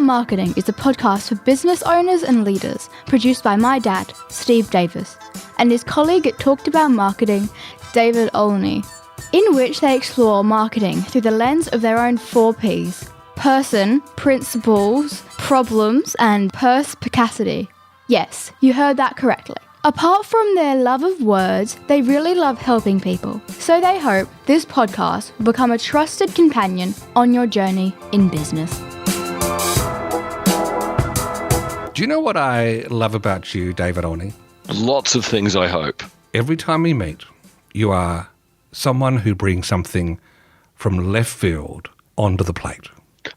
Marketing is a podcast for business owners and leaders, produced by my dad, Steve Davis, and his colleague at Talked About Marketing, David Olney, in which they explore marketing through the lens of their own 4 Ps: person, principles, problems, and perspicacity. Yes, you heard that correctly. Apart from their love of words, they really love helping people. So they hope this podcast will become a trusted companion on your journey in business. Do you know what I love about you, David Olney? Lots of things, I hope. Every time we meet, you are someone who brings something from left field onto the plate.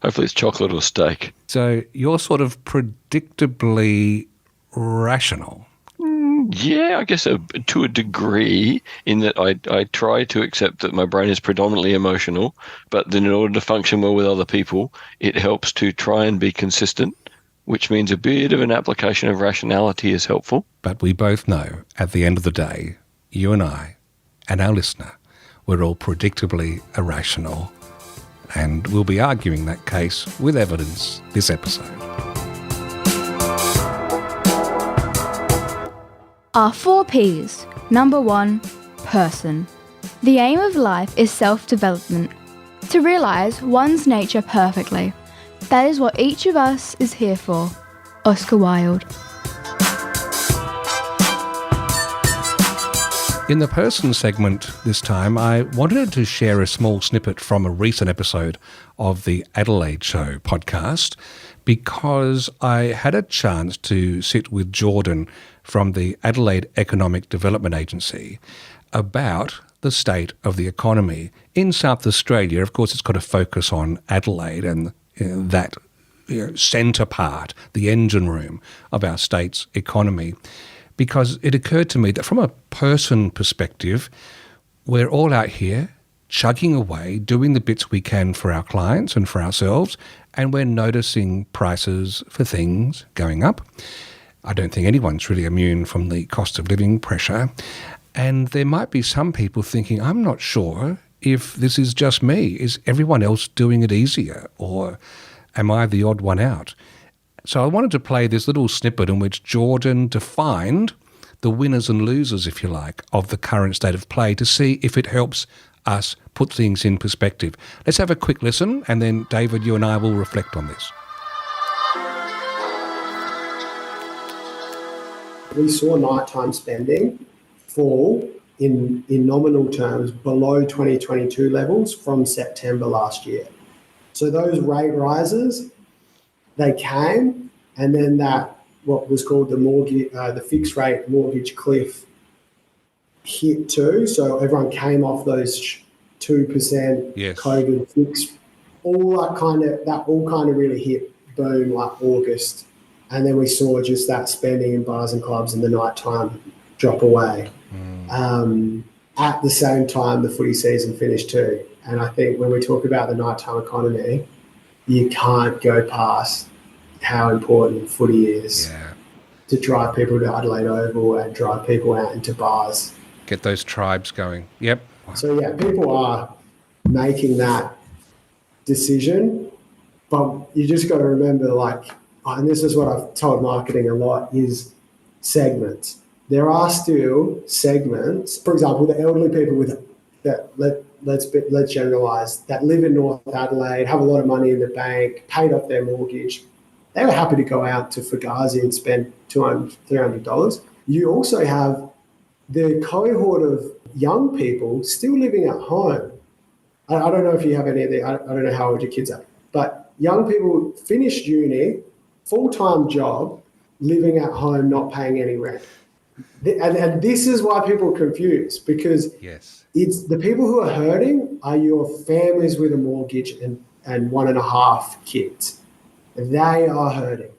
Hopefully it's chocolate or steak. So you're sort of predictably rational. Yeah, I guess to a degree, in that I try to accept that my brain is predominantly emotional, but then in order to function well with other people, it helps to try and be consistent, which means a bit of an application of rationality is helpful. But we both know, at the end of the day, you and I and our listener, we're all predictably irrational, and we'll be arguing that case with evidence this episode. Our 4 Ps. Number 1, person. The aim of life is self-development, to realise one's nature perfectly. That is what each of us is here for. Oscar Wilde. In the person segment this time, I wanted to share a small snippet from a recent episode of the Adelaide Show podcast, because I had a chance to sit with Jordan from the Adelaide Economic Development Agency about the state of the economy in South Australia. Of course, it's got a focus on Adelaide and that centre part, the engine room of our state's economy, because it occurred to me that from a person perspective, we're all out here chugging away, doing the bits we can for our clients and for ourselves, and we're noticing prices for things going up. I don't think anyone's really immune from the cost of living pressure. And there might be some people thinking, I'm not sure if this is just me. Is everyone else doing it easier? Or am I the odd one out? So I wanted to play this little snippet in which Jordan defined the winners and losers, if you like, of the current state of play, to see if it helps us put things in perspective. Let's have a quick listen, and then David, you and I will reflect on this. We saw nighttime spending fall in nominal terms below 2022 levels from September last year. So those rate rises, they came, and then that what was called the fixed rate mortgage cliff hit too. So everyone came off those 2% Yes. COVID fix. All kind of really hit boom like August. And then we saw just that spending in bars and clubs in the nighttime drop away. At the same time, the footy season finished too. And I think when we talk about the nighttime economy, you can't go past how important footy is to drive people to Adelaide Oval and drive people out into bars. Get those tribes going. Yep. So, people are making that decision, but you just got to remember, and this is what I've told marketing a lot, is segments. There are still segments, for example, the elderly people let's generalise, that live in North Adelaide, have a lot of money in the bank, paid off their mortgage. They were happy to go out to Fugazi and spend $200, $300. You also have the cohort of young people still living at home. I don't know if you have any of the, I don't know how old your kids are, but young people finished uni, full-time job, living at home, not paying any rent. And this is why people are confused, because it's the people who are hurting are your families with a mortgage and 1.5 kids. They are hurting.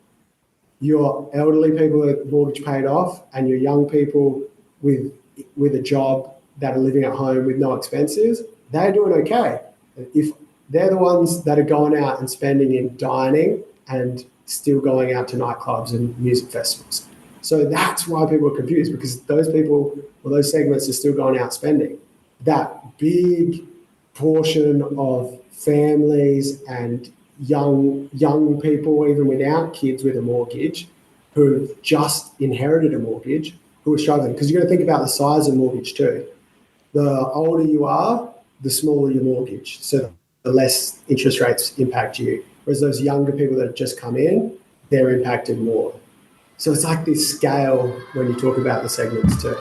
Your elderly people with mortgage paid off and your young people with a job that are living at home with no expenses, they're doing okay. If they're the ones that are going out and spending in dining and still going out to nightclubs and music festivals. So that's why people are confused, because those people or those segments are still going out spending. That big portion of families and young people, even without kids with a mortgage, who've just inherited a mortgage, who are struggling. Because you've got to think about the size of mortgage too. The older you are, the smaller your mortgage. So the less interest rates impact you. Whereas those younger people that have just come in, they're impacted more. So it's like this scale when you talk about the segments too.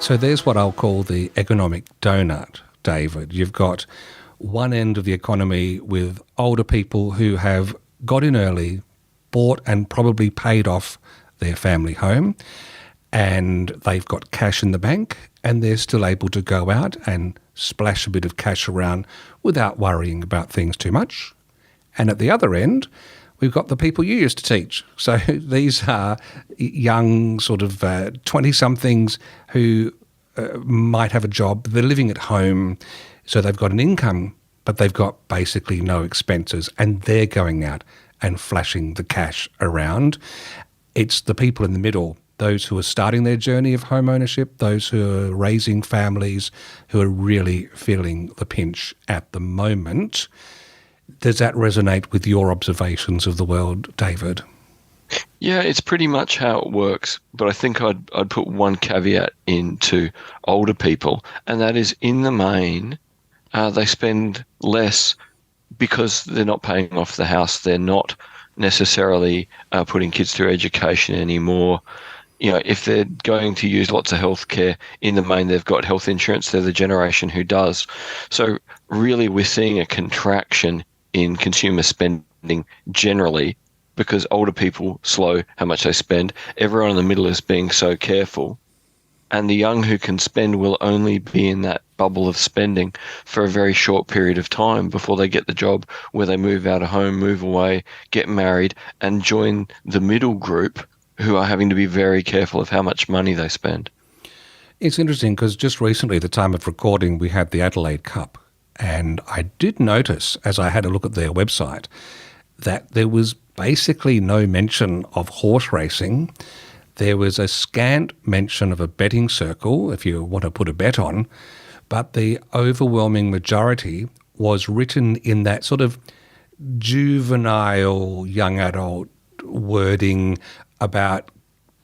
So there's what I'll call the economic donut, David. You've got one end of the economy with older people who have got in early, bought and probably paid off their family home, and they've got cash in the bank, and they're still able to go out and splash a bit of cash around without worrying about things too much. And at the other end, we've got the people you used to teach. So these are young sort of 20-somethings who might have a job. They're living at home, so they've got an income, but they've got basically no expenses, and they're going out and flashing the cash around. It's the people in the middle, those who are starting their journey of home ownership, those who are raising families, who are really feeling the pinch at the moment. Does that resonate with your observations of the world, David? Yeah, it's pretty much how it works. But I think I'd put one caveat into older people, and that is, in the main, they spend less because they're not paying off the house. They're not necessarily putting kids through education anymore. You know, if they're going to use lots of healthcare, in the main, they've got health insurance. They're the generation who does. So really, we're seeing a contraction in consumer spending generally because older people slow how much they spend. Everyone in the middle is being so careful. And the young who can spend will only be in that bubble of spending for a very short period of time before they get the job where they move out of home, move away, get married, and join the middle group who are having to be very careful of how much money they spend. It's interesting because just recently, at the time of recording, we had the Adelaide Cup. And I did notice, as I had a look at their website, that there was basically no mention of horse racing. There was a scant mention of a betting circle, if you want to put a bet on, but the overwhelming majority was written in that sort of juvenile, young adult wording about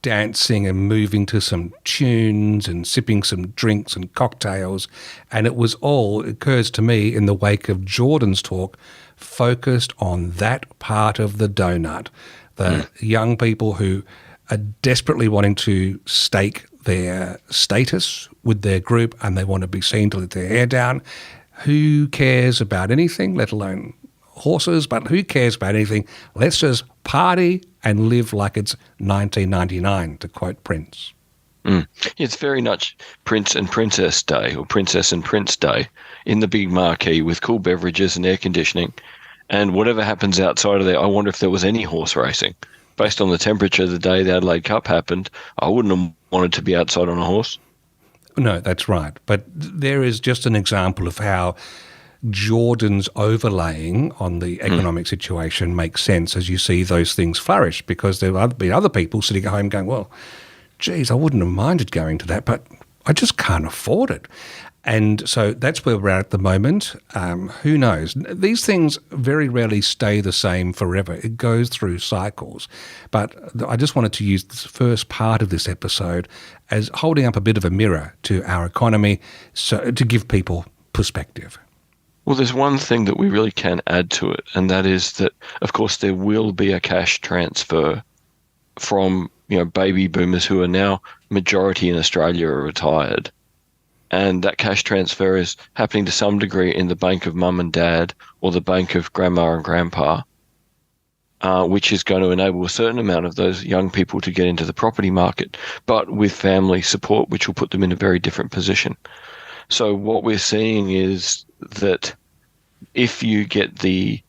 dancing and moving to some tunes and sipping some drinks and cocktails. And it was all, it occurs to me, in the wake of Jordan's talk, focused on that part of the donut. The young people who are desperately wanting to stake their status with their group, and they want to be seen to let their hair down. Who cares about anything, let alone horses, but who cares about anything? Let's just party and live like it's 1999, to quote Prince. It's very much Prince and Princess Day, or Princess and Prince Day, in the big marquee with cool beverages and air conditioning. And whatever happens outside of there, I wonder if there was any horse racing. Based on the temperature of the day the Adelaide Cup happened, I wouldn't have wanted to be outside on a horse. No, that's right. But there is just an example of how Jordan's overlaying on the economic situation makes sense as you see those things flourish, because there will be other people sitting at home going, well, geez, I wouldn't have minded going to that, but I just can't afford it. And so that's where we're at the moment. Who knows? These things very rarely stay the same forever. It goes through cycles. But I just wanted to use this first part of this episode as holding up a bit of a mirror to our economy, so to give people perspective. Well, there's one thing that we really can add to it, and that is that, of course, there will be a cash transfer from, baby boomers who are now majority in Australia are retired. And that cash transfer is happening to some degree in the bank of mum and dad or the bank of grandma and grandpa, which is going to enable a certain amount of those young people to get into the property market, but with family support, which will put them in a very different position. So what we're seeing is that if you get the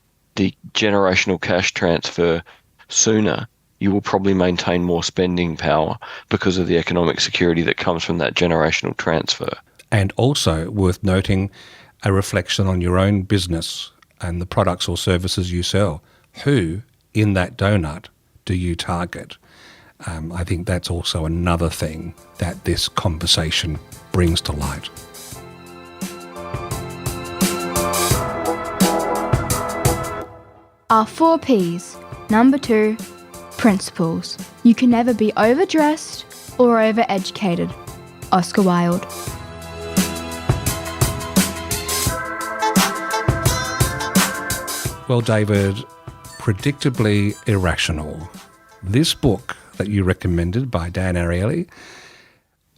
generational cash transfer sooner, you will probably maintain more spending power because of the economic security that comes from that generational transfer. And also worth noting, a reflection on your own business and the products or services you sell. Who in that donut do you target? I think that's also another thing that this conversation brings to light. are 4 P's. Number 2, principles. You can never be overdressed or overeducated. Oscar Wilde. Well, David, predictably irrational. This book that you recommended by Dan Ariely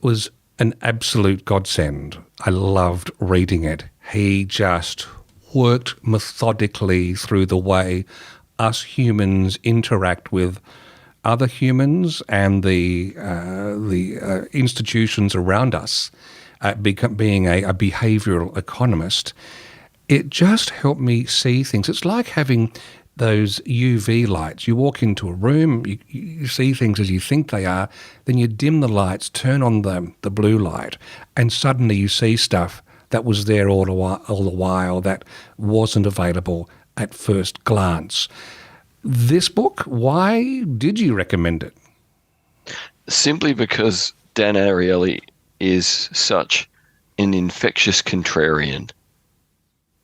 was an absolute godsend. I loved reading it. He just worked methodically through the way us humans interact with other humans and the institutions around us. Being a behavioural economist, it just helped me see things. It's like having those UV lights. You walk into a room, you see things as you think they are, then you dim the lights, turn on the blue light, and suddenly you see stuff that was there all the while that wasn't available at first glance. This book, why did you recommend it? Simply because Dan Ariely is such an infectious contrarian.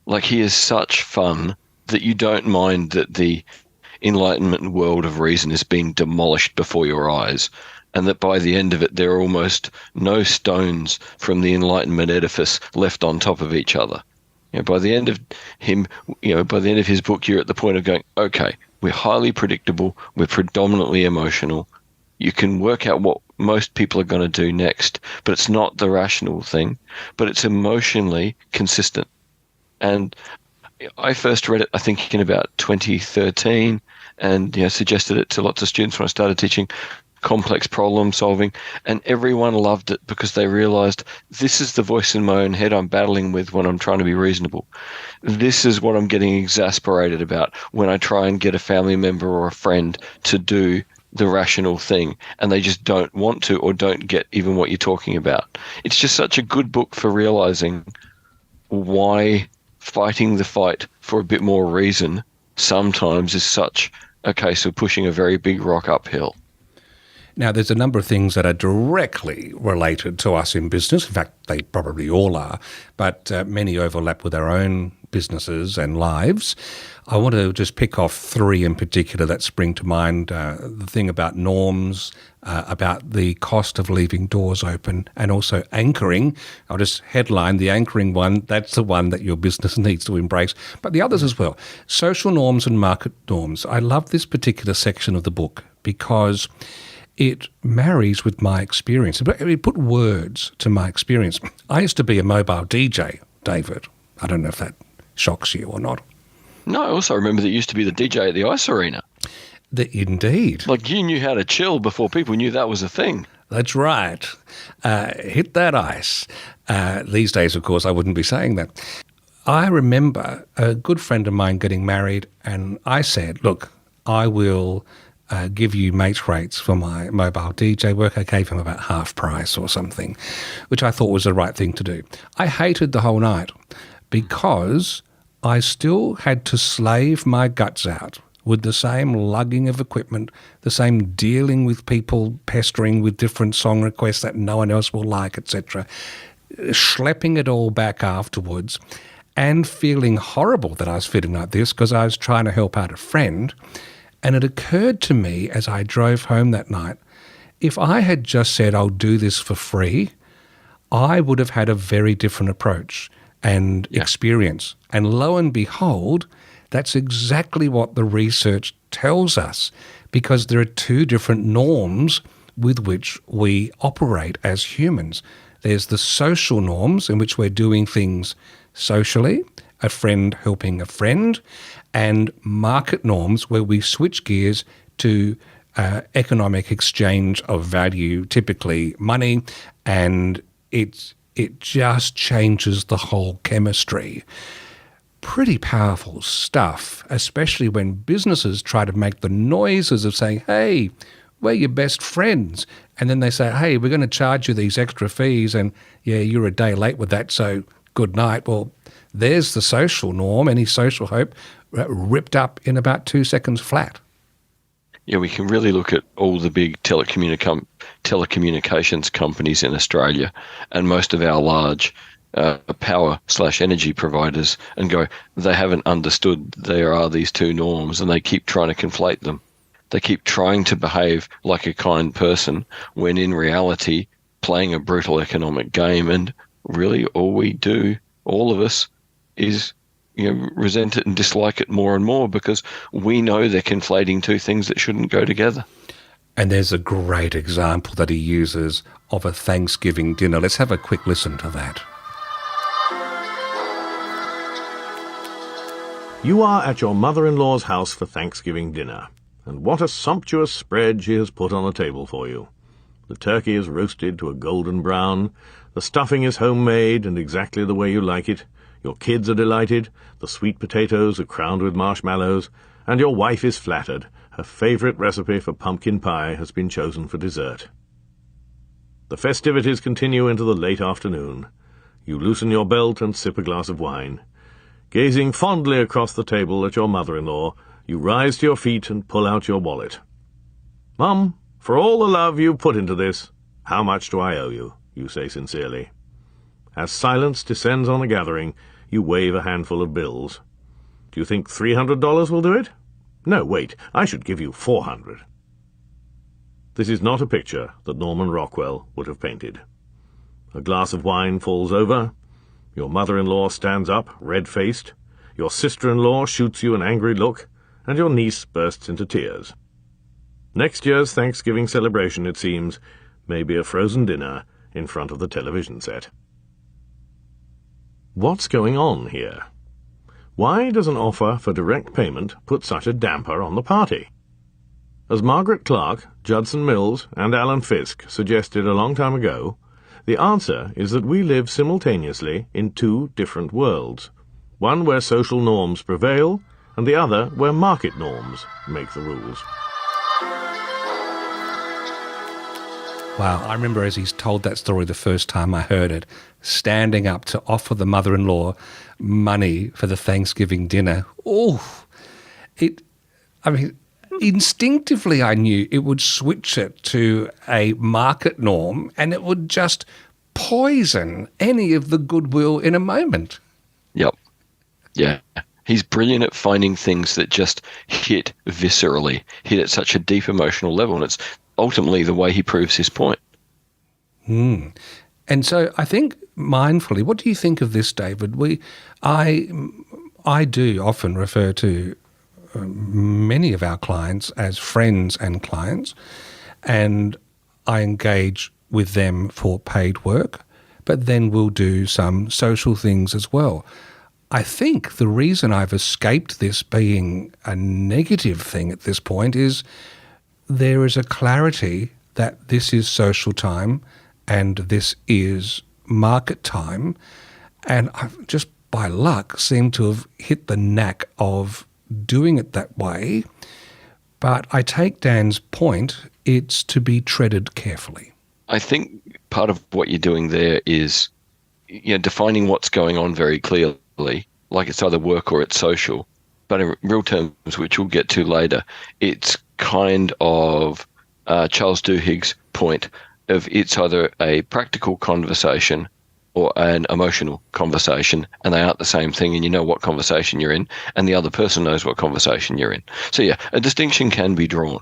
Like, he is such fun that you don't mind that the Enlightenment world of reason is being demolished before your eyes, and that by the end of it, there are almost no stones from the Enlightenment edifice left on top of each other. By the end of his book, you're at the point of going, okay, we're highly predictable, we're predominantly emotional. You can work out what most people are going to do next, but it's not the rational thing, but it's emotionally consistent. And I first read it, I think, in about 2013, and suggested it to lots of students when I started teaching complex problem solving, and everyone loved it because they realized, this is the voice in my own head I'm battling with when I'm trying to be reasonable. This is what I'm getting exasperated about when I try and get a family member or a friend to do the rational thing, and they just don't want to or don't get even what you're talking about. It's just such a good book for realizing why fighting the fight for a bit more reason sometimes is such a case of pushing a very big rock uphill. Now, there's a number of things that are directly related to us in business. In fact, they probably all are, but many overlap with our own businesses and lives. I want to just pick off 3 in particular that spring to mind. The thing about norms, about the cost of leaving doors open, and also anchoring. I'll just headline the anchoring one. That's the one that your business needs to embrace, but the others as well. Social norms and market norms. I love this particular section of the book because it marries with my experience. It put words to my experience. I used to be a mobile DJ, David. I don't know if that shocks you or not. No, I also remember that you used to be the DJ at the Ice Arena. Indeed. Like, you knew how to chill before people knew that was a thing. That's right. Hit that ice. These days, of course, I wouldn't be saying that. I remember a good friend of mine getting married, and I said, look, I will give you mate rates for my mobile DJ work. I gave him about half price or something, which I thought was the right thing to do. I hated the whole night because I still had to slave my guts out with the same lugging of equipment, the same dealing with people pestering with different song requests that no one else will like, etc., schlepping it all back afterwards and feeling horrible that I was feeling like this because I was trying to help out a friend. And it occurred to me as I drove home that night, if I had just said, I'll do this for free, I would have had a very different approach and experience. And lo and behold, that's exactly what the research tells us, because there are 2 different norms with which we operate as humans. There's the social norms in which we're doing things socially, a friend helping a friend, and market norms where we switch gears to economic exchange of value, typically money, and it just changes the whole chemistry. Pretty powerful stuff, especially when businesses try to make the noises of saying, hey, we're your best friends. And then they say, hey, we're going to charge you these extra fees, and yeah, you're a day late with that, so good night. Well, there's the social norm, any social hope, ripped up in about 2 seconds flat. Yeah, we can really look at all the big telecommunications companies in Australia and most of our large power/energy providers and go, they haven't understood there are these two norms, and they keep trying to conflate them. They keep trying to behave like a kind person when in reality playing a brutal economic game, and really all we do, all of us, is resent it and dislike it more and more because we know they're conflating two things that shouldn't go together. And there's a great example that he uses of a Thanksgiving dinner. Let's have a quick listen to that. You are at your mother-in-law's house for Thanksgiving dinner, and what a sumptuous spread she has put on the table for you. The turkey is roasted to a golden brown, the stuffing is homemade and exactly the way you like it, your kids are delighted, the sweet potatoes are crowned with marshmallows, and your wife is flattered. Her favourite recipe for pumpkin pie has been chosen for dessert. The festivities continue into the late afternoon. You loosen your belt and sip a glass of wine. Gazing fondly across the table at your mother-in-law, you rise to your feet and pull out your wallet. "Mum, for all the love you put into this, how much do I owe you?" you say sincerely. As silence descends on the gathering, you wave a handful of bills. Do you think $300 will do it? No, wait, I should give you 400. This is not a picture that Norman Rockwell would have painted. A glass of wine falls over. Your mother-in-law stands up, red-faced. Your sister-in-law shoots you an angry look, and your niece bursts into tears. Next year's Thanksgiving celebration, it seems, may be a frozen dinner in front of the television set. What's going on here? Why does an offer for direct payment put such a damper on the party? As Margaret Clark, Judson Mills, and Alan Fiske suggested a long time ago, the answer is that we live simultaneously in two different worlds, one where social norms prevail, and the other where market norms make the rules. Wow, I remember as he's told that story the first time I heard it, standing up to offer the mother-in-law money for the Thanksgiving dinner. Instinctively I knew it would switch it to a market norm and it would just poison any of the goodwill in a moment. Yep. Yeah. He's brilliant at finding things that just hit viscerally, hit at such a deep emotional level, and it's ultimately the way he proves his point. And so I think mindfully, what do you think of this, David? I do often refer to many of our clients as friends and clients, and I engage with them for paid work, but then we'll do some social things as well. I think the reason I've escaped this being a negative thing at this point is there is a clarity that this is social time and this is market time, and I've just by luck seem to have hit the knack of doing it that way. But I take Dan's point, it's to be treaded carefully. I think part of what you're doing there is defining what's going on very clearly, like it's either work or it's social. But in real terms, which we'll get to later, it's kind of Charles Duhigg's point of it's either a practical conversation or an emotional conversation, and they aren't the same thing, and you know what conversation you're in, and the other person knows what conversation you're in. So yeah, a distinction can be drawn.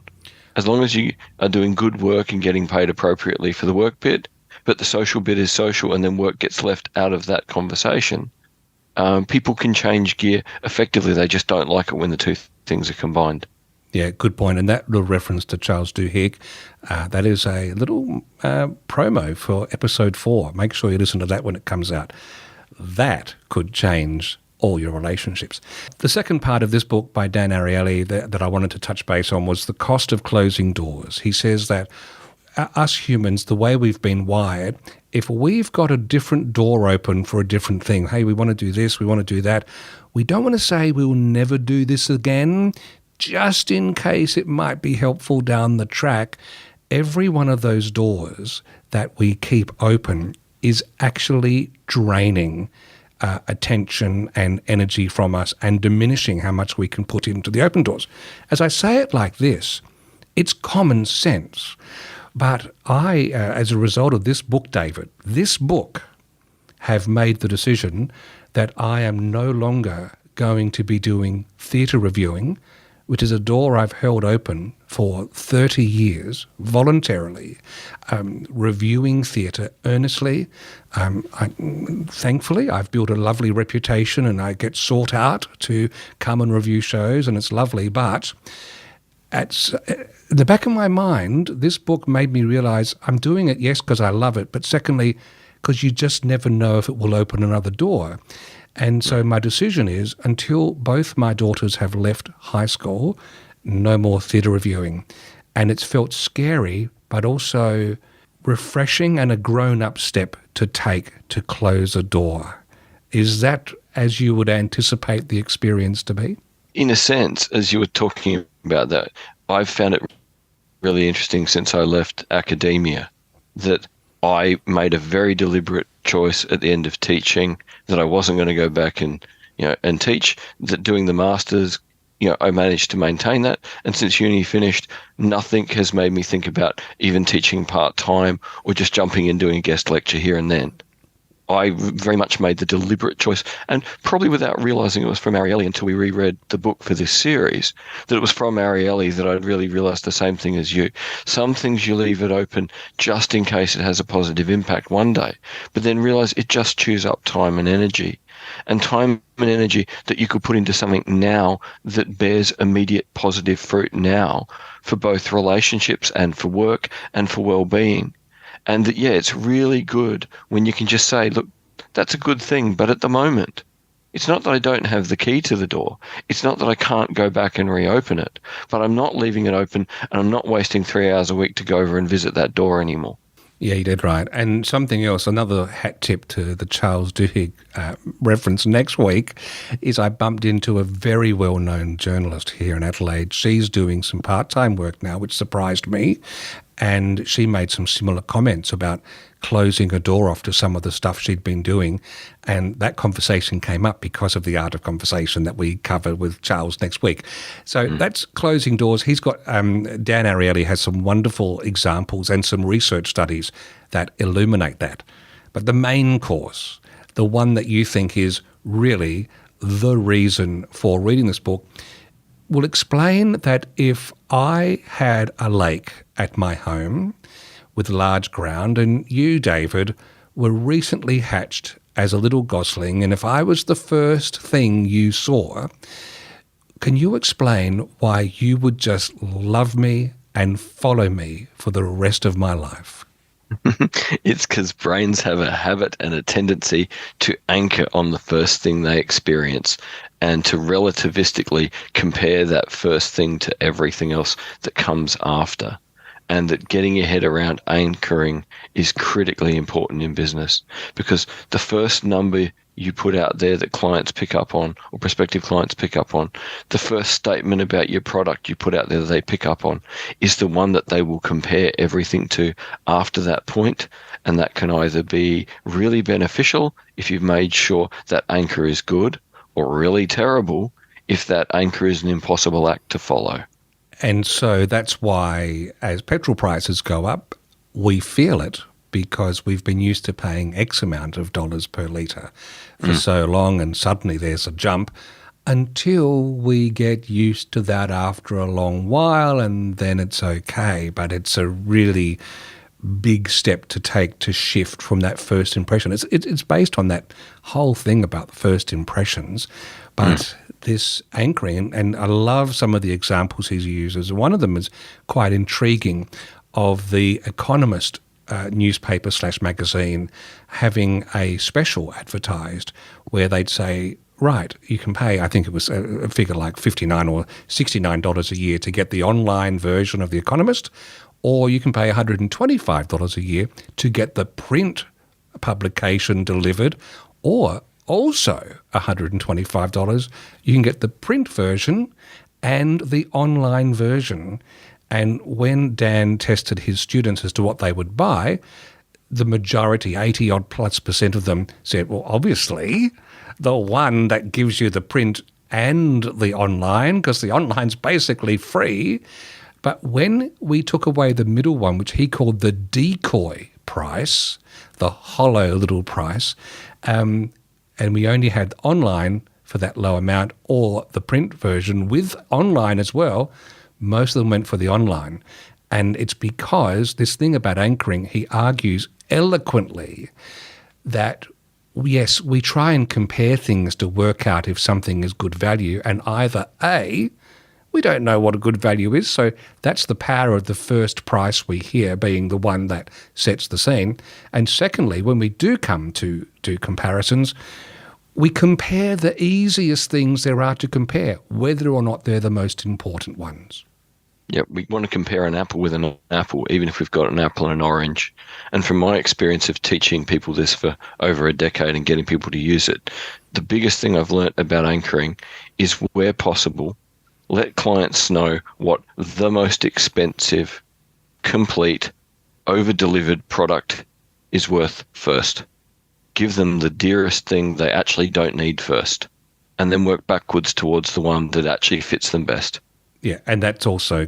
As long as you are doing good work and getting paid appropriately for the work bit, but the social bit is social and then work gets left out of that conversation, people can change gear effectively. They just don't like it when the two things are combined. Yeah, good point. And that little reference to Charles Duhigg, that is a little promo for episode 4. Make sure you listen to that when it comes out. That could change all your relationships. The second part of this book by Dan Ariely that I wanted to touch base on was the cost of closing doors. He says that us humans, the way we've been wired, if we've got a different door open for a different thing, hey, we want to do this, we want to do that, we don't want to say we'll never do this again, just in case it might be helpful down the track. Every one of those doors that we keep open is actually draining attention and energy from us and diminishing how much we can put into the open doors. As I say it like this, it's common sense. But I, as a result of this book, David, this book have made the decision that I am no longer going to be doing theatre reviewing, which is a door I've held open for 30 years, voluntarily, reviewing theatre earnestly. Thankfully, I've built a lovely reputation and I get sought out to come and review shows, and it's lovely. But at the back of my mind, this book made me realise I'm doing it, yes, because I love it, but secondly, because you just never know if it will open another door. And so my decision is, until both my daughters have left high school, no more theatre reviewing. And it's felt scary, but also refreshing and a grown-up step to take to close a door. Is that as you would anticipate the experience to be? In a sense, as you were talking about that, I've found it really interesting since I left academia that I made a very deliberate choice at the end of teaching that I wasn't going to go back and teach. That doing the masters, I managed to maintain that, and since uni finished, nothing has made me think about even teaching part-time or just jumping in doing a guest lecture here and then. I very much made the deliberate choice, and probably without realising it was from Ariely until we reread the book for this series, that it was from Ariely that I really realised the same thing as you. Some things you leave it open just in case it has a positive impact one day, but then realise it just chews up time and energy. And time and energy that you could put into something now that bears immediate positive fruit now for both relationships and for work and for well-being. And that, it's really good when you can just say, look, that's a good thing, but at the moment, it's not that I don't have the key to the door. It's not that I can't go back and reopen it, but I'm not leaving it open and I'm not wasting 3 hours a week to go over and visit that door anymore. Yeah, you did right. And something else, another hat tip to the Charles Duhigg reference next week is I bumped into a very well-known journalist here in Adelaide. She's doing some part-time work now, which surprised me. And she made some similar comments about closing a door off to some of the stuff she'd been doing. And that conversation came up because of the art of conversation that we cover with Charles next week. So that's closing doors. He's got, Dan Ariely has some wonderful examples and some research studies that illuminate that. But the main course, the one that you think is really the reason for reading this book, will explain that if I had a lake at my home with large ground and you, David, were recently hatched as a little gosling, and if I was the first thing you saw, can you explain why you would just love me and follow me for the rest of my life? It's because brains have a habit and a tendency to anchor on the first thing they experience and to relativistically compare that first thing to everything else that comes after. And that getting your head around anchoring is critically important in business, because the first number you put out there that clients pick up on, or prospective clients pick up on, the first statement about your product you put out there that they pick up on, is the one that they will compare everything to after that point. And that can either be really beneficial if you've made sure that anchor is good, or really terrible if that anchor is an impossible act to follow. And so that's why as petrol prices go up, we feel it, because we've been used to paying X amount of dollars per litre for so long, and suddenly there's a jump until we get used to that after a long while, and then it's okay. But it's a really big step to take to shift from that first impression. It's based on that whole thing about the first impressions, but this anchoring, and I love some of the examples he uses. One of them is quite intriguing, of the Economist newspaper / magazine having a special advertised where they'd say, right, you can pay, I think it was a figure like $59 or $69 a year to get the online version of The Economist, or you can pay $125 a year to get the print publication delivered, or also $125, you can get the print version and the online version. And when Dan tested his students as to what they would buy, the majority, 80-odd+% of them said, well, obviously, the one that gives you the print and the online, because the online's basically free. But when we took away the middle one, which he called the decoy price, the hollow little price, And we only had online for that low amount, or the print version with online as well. Most of them went for the online. And it's because this thing about anchoring, he argues eloquently that, yes, we try and compare things to work out if something is good value, and either A, we don't know what a good value is, so that's the power of the first price we hear being the one that sets the scene. And secondly, when we do come to do comparisons, we compare the easiest things there are to compare, whether or not they're the most important ones. Yeah, we want to compare an apple with an apple, even if we've got an apple and an orange. And from my experience of teaching people this for over a decade and getting people to use it, the biggest thing I've learnt about anchoring is, where possible, let clients know what the most expensive, complete, over-delivered product is worth first. Give them the dearest thing they actually don't need first, and then work backwards towards the one that actually fits them best. Yeah, and that's also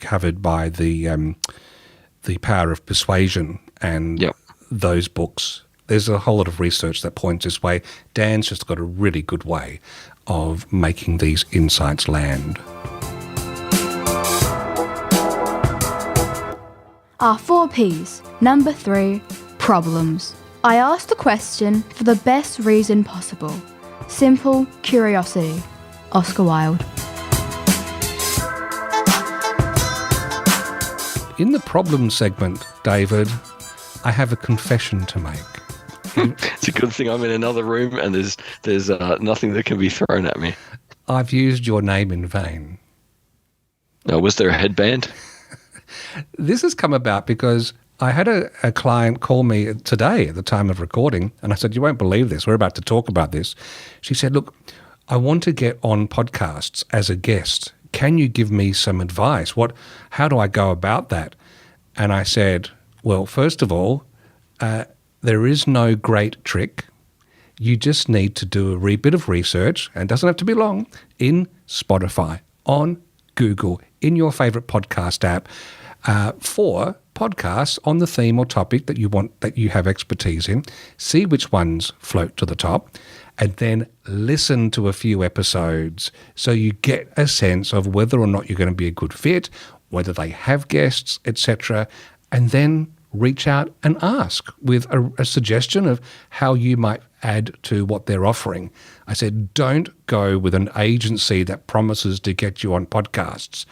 covered by the power of persuasion and those books. There's a whole lot of research that points this way. Dan's just got a really good way of making these insights land. Our 4 Ps. Number 3, problems. I asked the question for the best reason possible. Simple curiosity. Oscar Wilde. In the problem segment, David, I have a confession to make. It's a good thing I'm in another room and there's nothing that can be thrown at me. I've used your name in vain. Was there a headband? This has come about because I had a client call me today at the time of recording, and I said, you won't believe this, we're about to talk about this. She said, look, I want to get on podcasts as a guest. Can you give me some advice? How do I go about that? And I said, well, first of all, there is no great trick. You just need to do a bit of research, and it doesn't have to be long, in Spotify, on Google, in your favourite podcast app, for podcasts on the theme or topic that you have expertise in. See which ones float to the top, and then listen to a few episodes so you get a sense of whether or not you're going to be a good fit, whether they have guests, etc., and then reach out and ask with a suggestion of how you might add to what they're offering. I said, don't go with an agency that promises to get you on podcasts.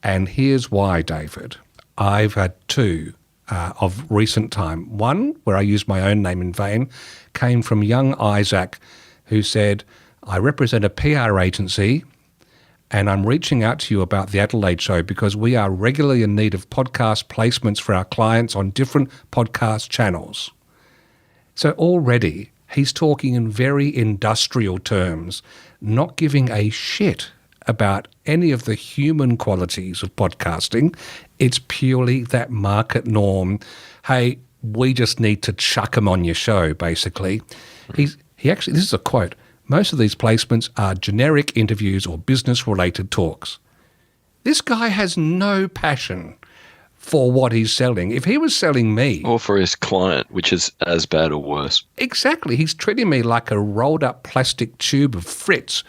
And here's why, David. I've had 2 of recent time. One, where I used my own name in vain, came from young Isaac, who said, I represent a PR agency and I'm reaching out to you about the Adelaide Show because we are regularly in need of podcast placements for our clients on different podcast channels. So already he's talking in very industrial terms, not giving a shit about any of the human qualities of podcasting. It's purely that market norm. Hey, we just need to chuck them on your show, basically. He actually, this is a quote, most of these placements are generic interviews or business-related talks. This guy has no passion for what he's selling. If he was selling me... Or for his client, which is as bad or worse. Exactly. He's treating me like a rolled-up plastic tube of Fritz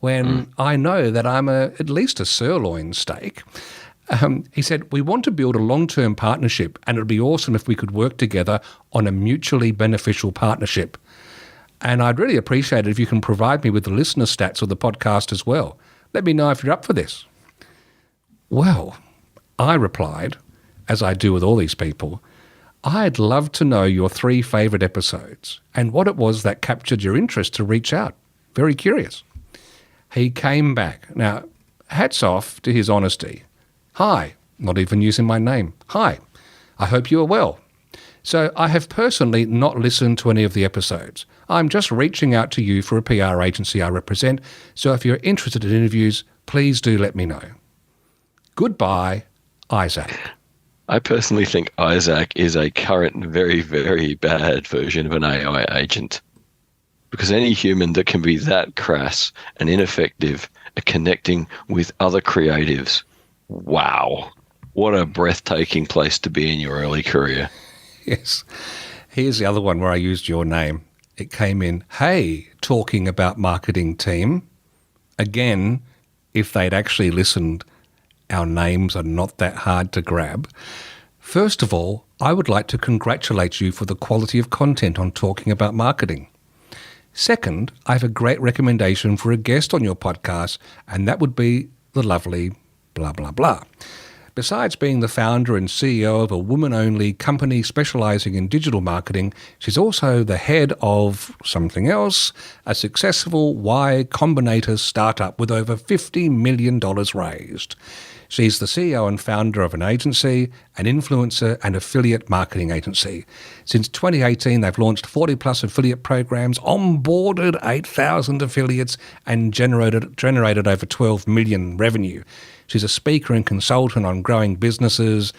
when I know that I'm at least a sirloin steak. He said, we want to build a long-term partnership and it would be awesome if we could work together on a mutually beneficial partnership. And I'd really appreciate it if you can provide me with the listener stats of the podcast as well. Let me know if you're up for this. Well, I replied, as I do with all these people, I'd love to know your 3 favourite episodes and what it was that captured your interest to reach out. Very curious. He came back. Now, hats off to his honesty. Hi, not even using my name. Hi, I hope you are well. So I have personally not listened to any of the episodes. I'm just reaching out to you for a PR agency I represent, so if you're interested in interviews, please do let me know. Goodbye, Isaac. I personally think Isaac is a current very, very bad version of an AI agent. Because any human that can be that crass and ineffective at connecting with other creatives, wow, what a breathtaking place to be in your early career. Yes. Here's the other one where I used your name. it came in, "Hey, talking about marketing team." Again, if they'd actually listened, our names are not that hard to grab. First of all, I would like to congratulate you for the quality of content on talking about marketing. Second, I have a great recommendation for a guest on your podcast, and that would be the lovely blah, blah, blah. Besides being the founder and CEO of a woman-only company specialising in digital marketing, she's also the head of something else, a successful Y Combinator startup with over $50 million raised. She's the CEO and founder of an agency, an influencer and affiliate marketing agency. Since 2018, they've launched 40-plus affiliate programs, onboarded 8,000 affiliates and generated over 12 million revenue. She's a speaker and consultant on growing businesses.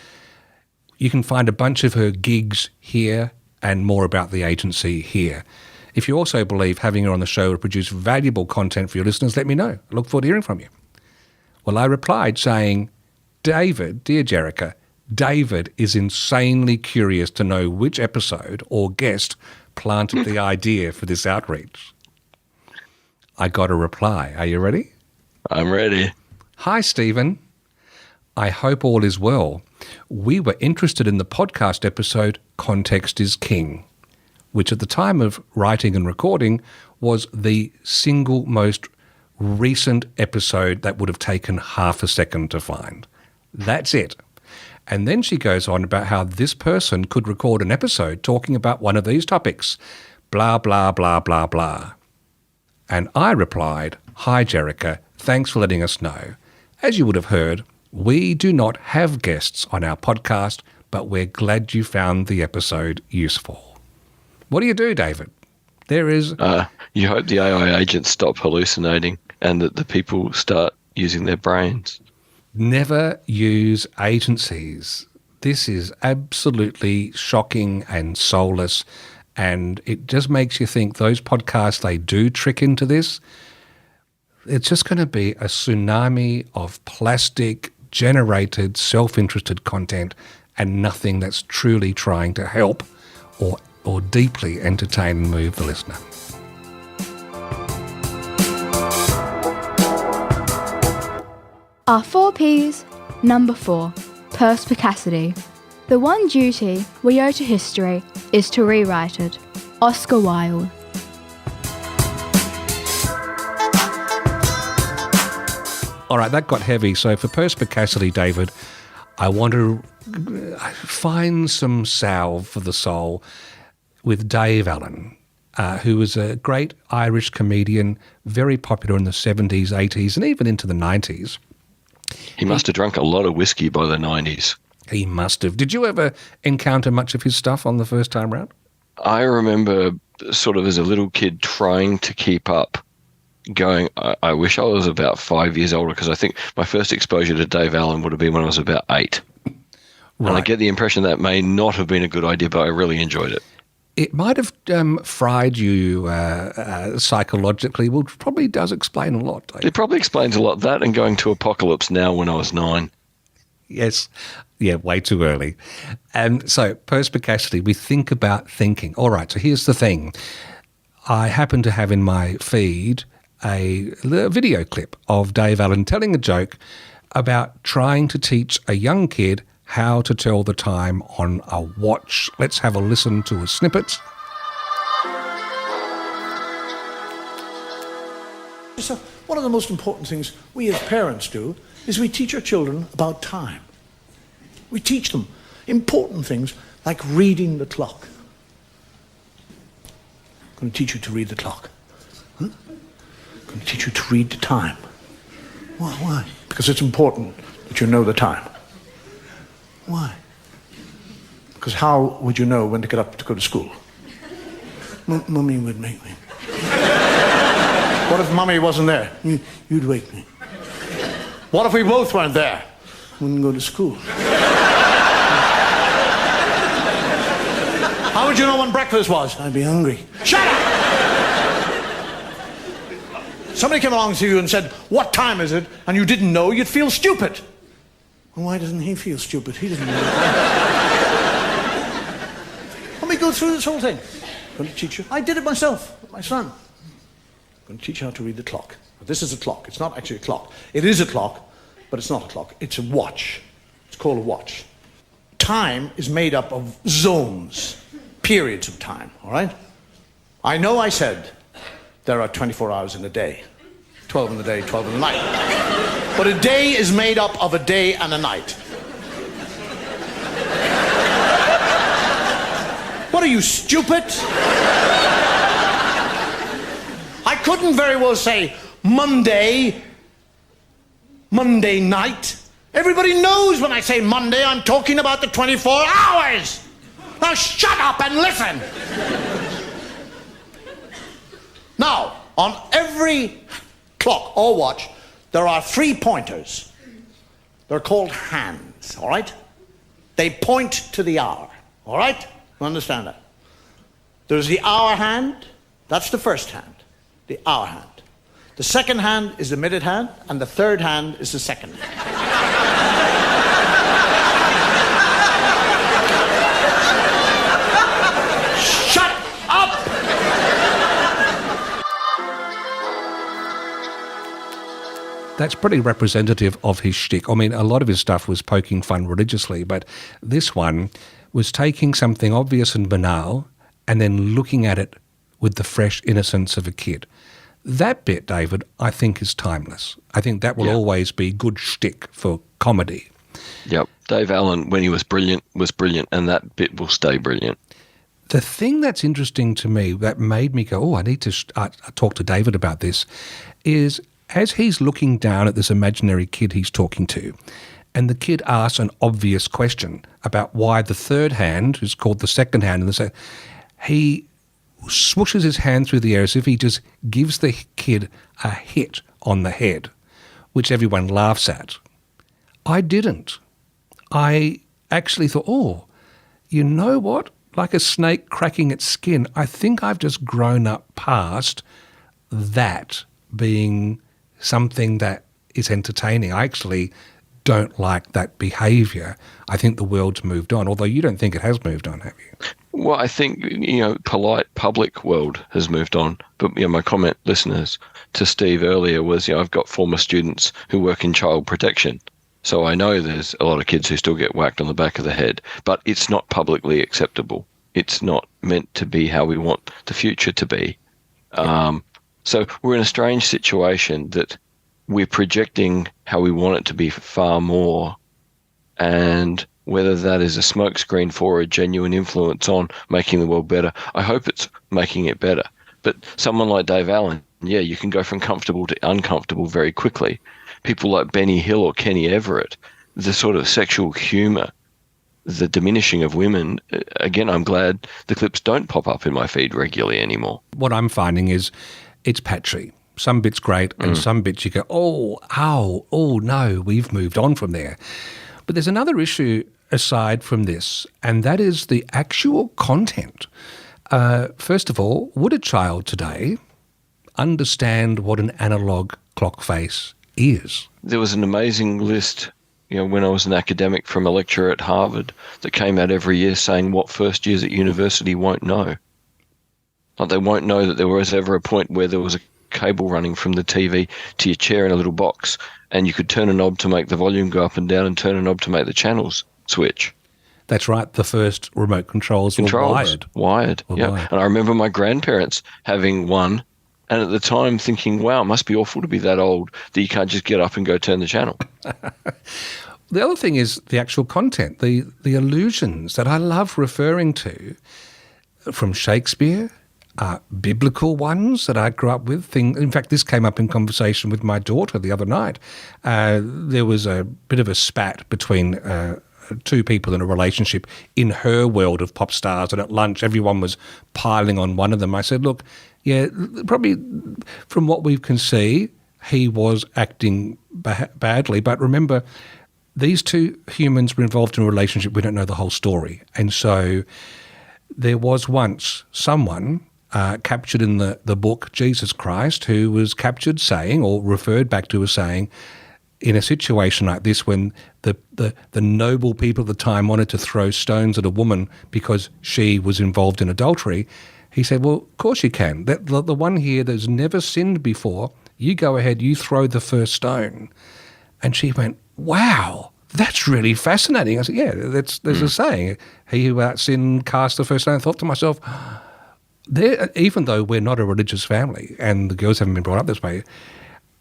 You can find a bunch of her gigs here and more about the agency here. If you also believe having her on the show will produce valuable content for your listeners, let me know. I look forward to hearing from you. Well, I replied saying, "David, dear Jerica, David is insanely curious to know which episode or guest planted the idea for this outreach." I got a reply. Are you ready? I'm ready. "Hi, Stephen. I hope all is well. We were interested in the podcast episode Context is King, which at the time of writing and recording was the single most recent episode that would have taken half a second to find. That's it." And then she goes on about how this person could record an episode talking about one of these topics, blah, blah, blah, blah, blah. And I replied, "Hi, Jerica. Thanks for letting us know. As you would have heard, we do not have guests on our podcast, but we're glad you found the episode useful." What do you do, David? There is... You hope the AI agents stop hallucinating and that the people start using their brains. Never use agencies. This is absolutely shocking and soulless, and it just makes you think those podcasts, they do trick into this. It's just going to be a tsunami of plastic-generated, self-interested content and nothing that's truly trying to help or deeply entertain and move the listener. Our 4 Ps. Number 4. Perspicacity. The one duty we owe to history is to rewrite it. Oscar Wilde. All right, that got heavy. So for perspicacity, David, I want to find some salve for the soul with Dave Allen, who was a great Irish comedian, very popular in the 70s, 80s, and even into the 90s. He must have drunk a lot of whiskey by the 90s. He must have. Did you ever encounter much of his stuff on the first time round? I remember sort of as a little kid trying to keep up, going, I wish I was about 5 years older, because I think my first exposure to Dave Allen would have been when I was about 8. Right. And I get the impression that may not have been a good idea, but I really enjoyed it. It might have fried you psychologically, which probably does explain a lot. It probably explains a lot. That and going to Apocalypse Now when I was 9. Yes. Yeah, way too early. So perspicacity, we think about thinking. All right, so here's the thing. I happen to have in my feed a video clip of Dave Allen telling a joke about trying to teach a young kid how to tell the time on a watch. Let's have a listen to a snippet. So one of the most important things we as parents do is we teach our children about time. We teach them important things like reading the clock. I'm going to teach you to read the clock. I'm going to teach you to read the time. Why? Because it's important that you know the time. Why? Because how would you know when to get up to go to school? Mummy would make me. What if Mummy wasn't there? You'd wake me. What if we both weren't there? Wouldn't go to school. How would you know when breakfast was? I'd be hungry. Shut up! Somebody came along to you and said, "What time is it?" and you didn't know, you'd feel stupid. Well, why doesn't he feel stupid? He doesn't know. Let me go through this whole thing. I'm going to teach you. I did it myself with my son. I'm going to teach you how to read the clock. This is a clock. It's not actually a clock. It is a clock, but it's not a clock. It's a watch. It's called a watch. Time is made up of zones, periods of time, all right? I know I said there are 24 hours in a day. 12 in the day, 12 in the night. But a day is made up of a day and a night. What are you, stupid? I couldn't very well say Monday night. Everybody knows when I say Monday, I'm talking about the 24 hours. Now shut up and listen. Now, on every clock or watch, there are 3 pointers. They're called hands, all right? They point to the hour, all right? You understand that? There's the hour hand. That's the first hand, the hour hand. The second hand is the minute hand, and the third hand is the second hand. Shut up! That's pretty representative of his shtick. I mean, a lot of his stuff was poking fun religiously, but this one was taking something obvious and banal and then looking at it with the fresh innocence of a kid. That bit, David, I think is timeless. I think that will always be good shtick for comedy. Yep. Dave Allen, when he was brilliant, and that bit will stay brilliant. The thing that's interesting to me that made me go, I need to talk to David about this, is as he's looking down at this imaginary kid he's talking to, and the kid asks an obvious question about why the third hand, who's called the second hand, and he swooshes his hand through the air as if he just gives the kid a hit on the head, which everyone laughs at. I didn't. I actually thought, you know what? Like a snake cracking its skin, I think I've just grown up past that being something that is entertaining. I actually don't like that behaviour. I think the world's moved on, although you don't think it has moved on, have you? Well, I think, polite public world has moved on. But, my comment, listeners, to Steve earlier was, I've got former students who work in child protection. So I know there's a lot of kids who still get whacked on the back of the head, but it's not publicly acceptable. It's not meant to be how we want the future to be. So we're in a strange situation that we're projecting how we want it to be far more, and whether that is a smokescreen for a genuine influence on making the world better, I hope it's making it better. But someone like Dave Allen, you can go from comfortable to uncomfortable very quickly. People like Benny Hill or Kenny Everett, the sort of sexual humour, the diminishing of women, again, I'm glad the clips don't pop up in my feed regularly anymore. What I'm finding is it's patchy. Some bits great and some bits you go, oh no, we've moved on from there. But there's another issue aside from this, and that is the actual content. First of all, would a child today understand what an analogue clock face is? There was an amazing list, when I was an academic from a lecturer at Harvard that came out every year saying what first years at university won't know. Like they won't know that there was ever a point where there was a cable running from the TV to your chair in a little box, and you could turn a knob to make the volume go up and down and turn a knob to make the channels switch. That's right. The first remote controls were wired. Wired. And I remember my grandparents having one, and at the time thinking, wow, it must be awful to be that old that you can't just get up and go turn the channel. The other thing is the actual content, the allusions that I love referring to from Shakespeare, biblical ones that I grew up with. In fact, this came up in conversation with my daughter the other night. There was a bit of a spat between two people in a relationship in her world of pop stars, and at lunch everyone was piling on one of them. I said, look, probably from what we can see, he was acting badly, but remember, these two humans were involved in a relationship. We don't know the whole story. And so there was once someone captured in the book, Jesus Christ, who was captured saying, or referred back to as saying, in a situation like this when the noble people at the time wanted to throw stones at a woman because she was involved in adultery, He said, well, of course you can. The one here that's never sinned before, you go ahead, you throw the first stone. And she went, wow, that's really fascinating. I said, yeah, there's a saying, he who without sin cast the first stone. I thought to myself, even though we're not a religious family and the girls haven't been brought up this way,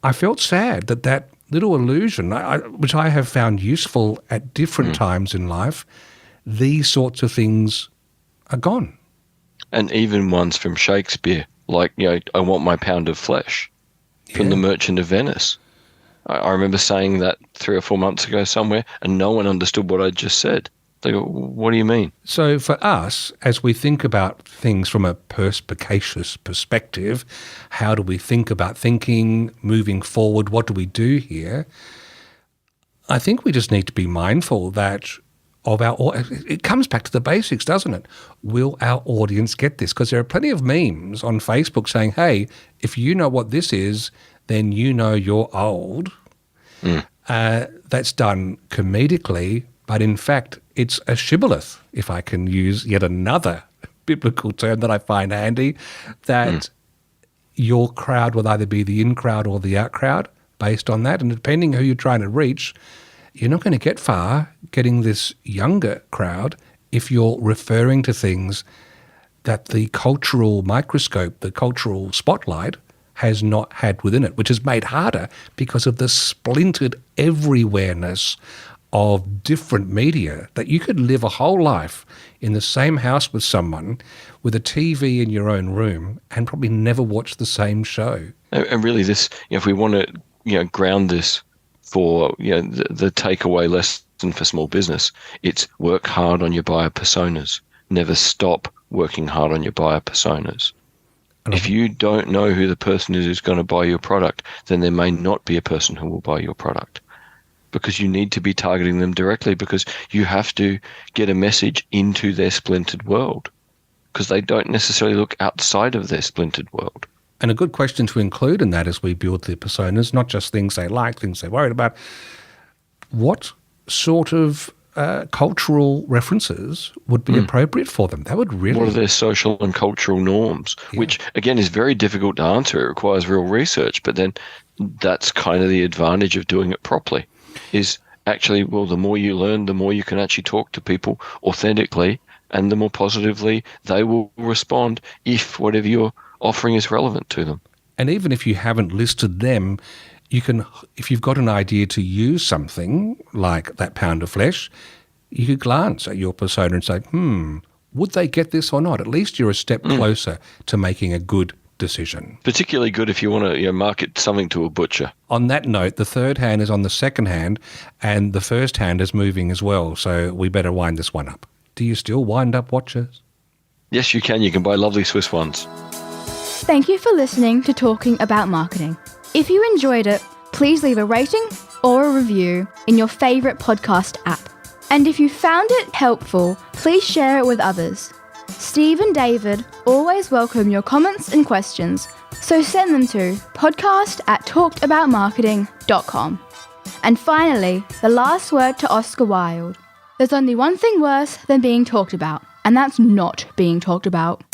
I felt sad that little illusion, which I have found useful at different times in life, these sorts of things are gone. And even ones from Shakespeare, like, I want my pound of flesh from The Merchant of Venice. I remember saying that 3 or 4 months ago somewhere, and no one understood what I just said. They go, what do you mean? So for us, as we think about things from a perspicacious perspective, how do we think about thinking, moving forward, what do we do here? I think we just need to be mindful that it comes back to the basics, doesn't it? Will our audience get this? Because there are plenty of memes on Facebook saying, hey, if you know what this is, then you know you're old. That's done comedically, but in fact, it's a shibboleth, if I can use yet another biblical term that I find handy, that your crowd will either be the in crowd or the out crowd based on that. And depending who you're trying to reach, you're not going to get far getting this younger crowd if you're referring to things that the cultural microscope, the cultural spotlight, has not had within it, which is made harder because of the splintered everywhereness of different media, that you could live a whole life in the same house with someone with a TV in your own room and probably never watch the same show. And really this, if we want to, ground this for, the takeaway lesson for small business, it's work hard on your buyer personas. Never stop working hard on your buyer personas. If you don't know who the person is who's going to buy your product, then there may not be a person who will buy your product, because you need to be targeting them directly, because you have to get a message into their splintered world, because they don't necessarily look outside of their splintered world. And a good question to include in that as we build the personas, not just things they like, things they're worried about, what sort of cultural references would be appropriate for them? That would really... What are their social and cultural norms? Yeah. Which, again, is very difficult to answer. It requires real research, but then that's kind of the advantage of doing it properly, is actually, well, the more you learn, the more you can actually talk to people authentically, and the more positively they will respond if whatever you're offering is relevant to them. And even if you haven't listed them, you can, if you've got an idea to use something like that pound of flesh, you could glance at your persona and say, would they get this or not? At least you're a step closer to making a good decision. Particularly good if you want to market something to a butcher. On that note, the third hand is on the second hand, and the first hand is moving as well, so we better wind this one up. Do you still wind up watches? Yes, you can. You can buy lovely Swiss ones. Thank you for listening to Talking About Marketing. If you enjoyed it, please leave a rating or a review in your favourite podcast app. And if you found it helpful, please share it with others. Steve and David always welcome your comments and questions, so send them to podcast@talkedaboutmarketing.com. And finally, the last word to Oscar Wilde. There's only one thing worse than being talked about, and that's not being talked about.